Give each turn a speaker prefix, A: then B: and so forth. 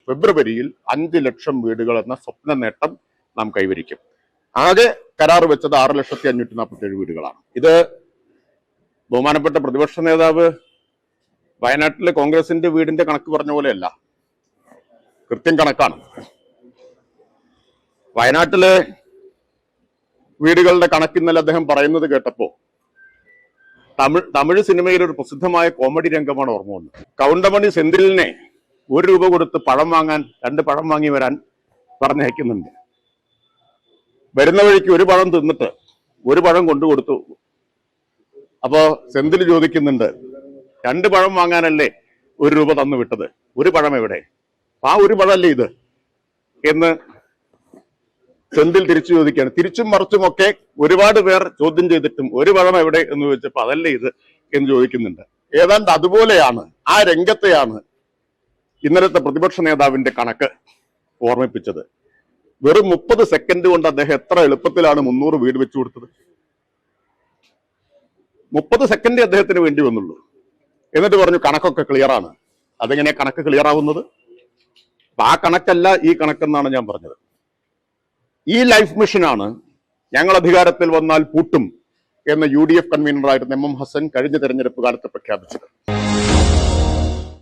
A: ഫെബ്രുവരിയിൽ 5 ലക്ഷം വീടുകൾ എന്ന സ്വപ്ന നേട്ടം നാം കൈവരിക്കും. ആകെ കരാർ വെച്ചത് 6,547 വീടുകളാണ്. ഇത് ബഹുമാനപ്പെട്ട പ്രതിപക്ഷ നേതാവ് വയനാട്ടിലെ കോൺഗ്രസിന്റെ വീടിന്റെ കണക്ക് പറഞ്ഞ പോലെയല്ല, കൃത്യം കണക്കാണ്. വയനാട്ടിലെ വീടുകളുടെ കണക്ക് ഇന്നലെ അദ്ദേഹം പറയുന്നത് കേട്ടപ്പോ തമിഴ് സിനിമയിൽ ഒരു പ്രസിദ്ധമായ കോമഡി രംഗമാണ് ഓർമ്മ വന്നത്. കൗണ്ടമണി സെന്തിലിനെ 1 രൂപ കൊടുത്ത് പഴം വാങ്ങാൻ 2 പഴം വാങ്ങി വരാൻ പറഞ്ഞയക്കുന്നുണ്ട്. വരുന്ന വഴിക്ക് 1 പഴം തിന്നിട്ട് 1 പഴം കൊണ്ടുകൊടുത്തു. അപ്പോ സെന്തിൽ ചോദിക്കുന്നുണ്ട്, 2 പഴം വാങ്ങാനല്ലേ 1 രൂപ തന്നു വിട്ടത്, 1 പഴം എവിടെ? ആ 1 പഴമല്ലേ ഇത് എന്ന് സെന്തിൽ തിരിച്ചു ചോദിക്കുകയാണ്. തിരിച്ചും മറിച്ചുമൊക്കെ ഒരുപാട് പേർ ചോദ്യം ചെയ്തിട്ടും 1 പഴം എവിടെ എന്ന് ചോദിച്ചപ്പോ അതല്ലേ ഇത് എന്ന് ചോദിക്കുന്നുണ്ട്. ഏതാണ്ട് അതുപോലെയാണ്, ആ രംഗത്തെയാണ് ഇന്നലത്തെ പ്രതിപക്ഷ നേതാവിന്റെ കണക്ക് ഓർമ്മിപ്പിച്ചത്. വെറും 30 സെക്കൻഡ് കൊണ്ട് അദ്ദേഹം എത്ര എളുപ്പത്തിലാണ് 300 വീട് വെച്ചു കൊടുത്തത്. 30 സെക്കൻഡ് അദ്ദേഹത്തിന് വേണ്ടി വന്നുള്ളൂ. എന്നിട്ട് പറഞ്ഞു കണക്കൊക്കെ ക്ലിയർ ആണ്. അതെങ്ങനെയാ കണക്ക് ക്ലിയർ ആവുന്നത്? ആ കണക്കല്ല ഈ കണക്കെന്നാണ് ഞാൻ പറഞ്ഞത്. ഈ ലൈഫ് മിഷനാണ് ഞങ്ങൾ അധികാരത്തിൽ വന്നാൽ പൂട്ടും എന്ന UDF കൺവീനറായിരുന്ന MM ഹസൻ കഴിഞ്ഞ തെരഞ്ഞെടുപ്പ് കാലത്ത് പ്രഖ്യാപിച്ചത്.